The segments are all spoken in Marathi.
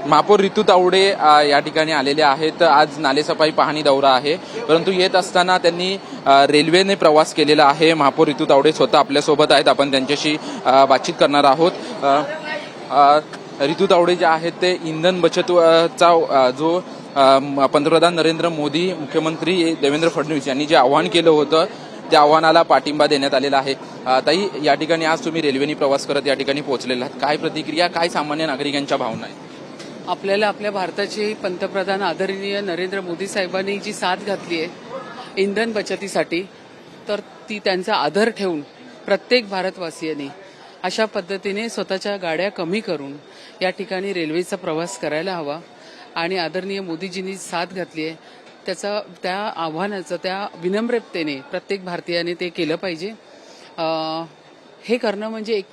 महापौर रितू तावडे या ठिकाणी आलेले आहेत। आज नालेसफाई पाहणी दौरा आहे, परंतु येत असताना त्यांनी रेल्वेने प्रवास केलेला आहे। महापौर रितू तावडे स्वतः आपल्यासोबत आहेत, आपण त्यांच्याशी बातचीत करणार आहोत। रितू तावडे जे आहेत ते इंधन बचतचा जो पंतप्रधान नरेंद्र मोदी, मुख्यमंत्री देवेंद्र फडणवीस यांनी जे आवाहन केलं होतं त्या आव्हानाला पाठिंबा देण्यात आलेला आहे। ताई, या ठिकाणी आज तुम्ही रेल्वेने प्रवास करत या ठिकाणी पोहोचलेला आहात, काय प्रतिक्रिया, काय सामान्य नागरिकांच्या भावना आहेत? आपल्याला आपल्या भारताचे पंतप्रधान आदरणीय नरेंद्र मोदी साहेबांनी जी साथ घातली आहे इंधन बचतीसाठी, तर ती त्यांचा आदर ठेवून प्रत्येक भारतवासियांनी अशा पद्धतीने स्वतःच्या गाड्या कमी करून या ठिकाणी रेल्वेचा प्रवास करायला हवा। आणि आदरणीय मोदीजींनी साथ घातली आहे त्या आव्हानाचं त्या विनम्रतेने प्रत्येक भारतीयाने ते केलं पाहिजे। हे करणं म्हणजे एक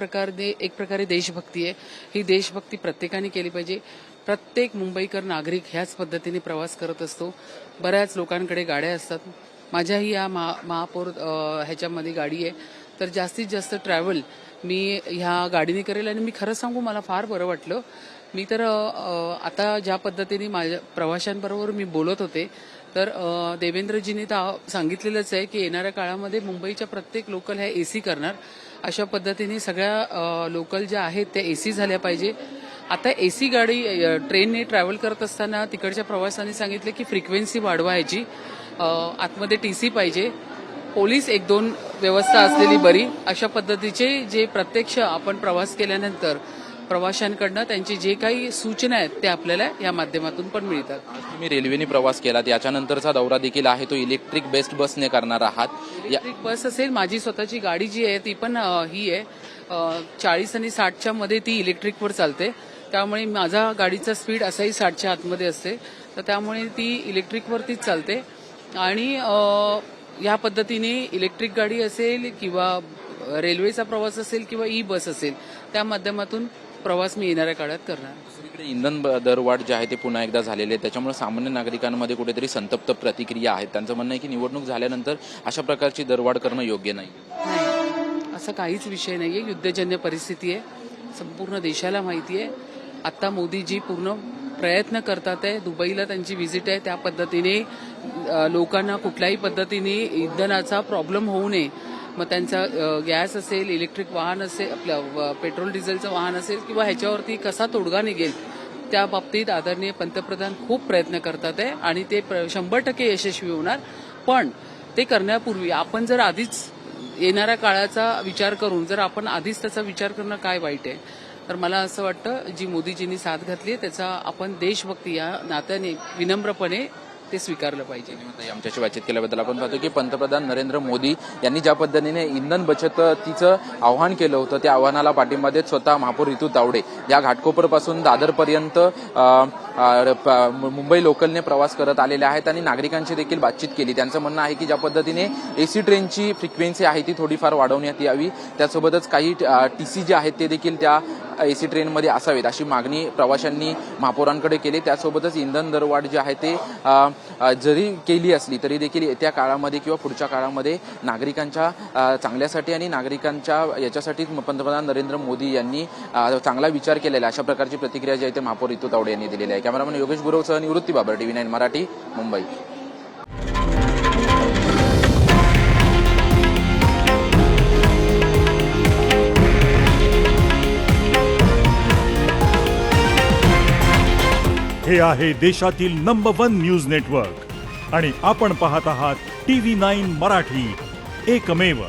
प्रकारे देशभक्ती आहे। ही देशभक्ती प्रत्येकाने केली पाहिजे। प्रत्येक मुंबईकर नागरिक ह्याच पद्धतीने प्रवास करत असतो। बऱ्याच लोकांकडे गाड्या असतात, माझ्याही या महापौर ह्याच्यामध्ये गाडी आहे, तर जास्तीत जास्त ट्रॅव्हल मी ह्या गाडीने करेल। आणि मी खरं सांगू, मला फार बरं वाटलं। मी तर आता ज्या पद्धतीने माझ्या प्रवाशांबरोबर मी बोलत होते, तर देवेंद्रजींनी तर सांगितलेलंच आहे की येणाऱ्या काळामध्ये मुंबईच्या प्रत्येक लोकल ह्या एसी करणार। अशा पद्धतीने सगळ्या लोकल ज्या आहेत त्या एसी झाल्या पाहिजे। आता एसी गाडी ट्रेनने ट्रॅव्हल करत असताना तिकडच्या प्रवाशांनी सांगितलं की फ्रिक्वेन्सी वाढवायची, आतमध्ये टीसी पाहिजे, पोलीस 1-2 व्यवस्था असलेली बरी। अशा पद्धतीचे जे प्रत्यक्ष आपण प्रवास केल्यानंतर प्रवाशांकडनं त्यांची जे काही सूचना आहेत ते आपल्याला या माध्यमातून पण मिळतात। तुम्ही रेल्वेने प्रवास केलात, याच्यानंतरचा दौरा देखील आहे तो इलेक्ट्रिक बेस्ड बसने करणार आहात। इलेक्ट्रिक बस असेल, माझी स्वतःची गाडी जी आहे ती पण ही आहे 40 आणि 60च्या मध्ये, ती इलेक्ट्रिकवर चालते। त्यामुळे माझा गाडीचा स्पीड असाही 60च्या आतमध्ये असते, तर त्यामुळे ती इलेक्ट्रिकवरतीच चालते। आणि या पद्धतीने इलेक्ट्रिक गाडी असेल किंवा रेल्वेचा प्रवास असेल किंवा ई बस असेल, त्या माध्यमातून प्रवास मी येणाऱ्या काळात करणार। दुसरीकडे इंधन दरवाढ जे आहे ते पुन्हा एकदा झालेले आहे, त्याच्यामुळे सामान्य नागरिकांमध्ये कुठेतरी संतप्त प्रतिक्रिया आहेत। त्यांचं म्हणणं आहे की निवडणूक झाल्यानंतर अशा प्रकारची दरवाढ करणं योग्य नाही। असा काहीच विषय नाहीये, युद्धजन्य परिस्थिती आहे, संपूर्ण देशाला माहिती आहे। आता मोदीजी पूर्ण प्रयत्न करतात आहे, दुबईला त्यांची व्हिजिट आहे, त्या पद्धतीने लोकांना कुठल्याही पद्धतीने इंधनाचा प्रॉब्लेम होऊ नये। मग त्यांचा गॅस असेल, इलेक्ट्रिक वाहन असेल, आपलं पेट्रोल डिझेलचं वाहन असेल किंवा ह्याच्यावरती कसा तोडगा निघेल, त्या बाबतीत आदरणीय पंतप्रधान खूप प्रयत्न करतात आहे आणि ते 100% यशस्वी होणार। पण ते करण्यापूर्वी आपण जर आधीच येणाऱ्या काळाचा विचार करून जर आपण आधीच त्याचा विचार करणं काय वाईट आहे। तर मला असं वाटतं जी मोदीजींनी साथ घातली त्याचा आपण देशभक्ती या नात्याने विनम्रपणे ते स्वीकारलं पाहिजे। आमच्याशी बातचीत केल्याबद्दल आपण पाहतो की पंतप्रधान नरेंद्र मोदी यांनी ज्या पद्धतीने इंधन बचतीचं आव्हान केलं होतं त्या आव्हानाला पाठिंबा देत स्वतः महापौर रितू तावडे या घाटकोपरपासून दादरपर्यंत मुंबई लोकलने प्रवास करत आलेले आहेत आणि नागरिकांची देखील बातचीत केली। त्यांचं म्हणणं आहे की ज्या पद्धतीने एसी ट्रेनची फ्रिक्वेन्सी आहे ती थोडीफार वाढवण्यात यावी, त्यासोबतच काही टीसी जे आहेत ते देखील त्या एसी ट्रेनमध्ये असावेत अशी मागणी प्रवाशांनी महापौरांकडे केली। त्यासोबतच इंधन दरवाढ जी आहे ते जरी केली असली तरी देखील येत्या काळामध्ये किंवा पुढच्या काळामध्ये नागरिकांच्या चांगल्यासाठी आणि नागरिकांच्या याच्यासाठी पंतप्रधान नरेंद्र मोदी यांनी चांगला विचार केलेला अशा प्रकारची प्रतिक्रिया जी आहे ते महापौर रितू तावडे यांनी दिलेली आहे। कॅमेरामन योगेश गुरवसह निवृत्ती बाबर, TV9 मराठी, मुंबई। हे आहे देशातील नंबर 1 न्यूज नेटवर्क आणि आपण पाहत आहात TV9 मराठी, एकमेव।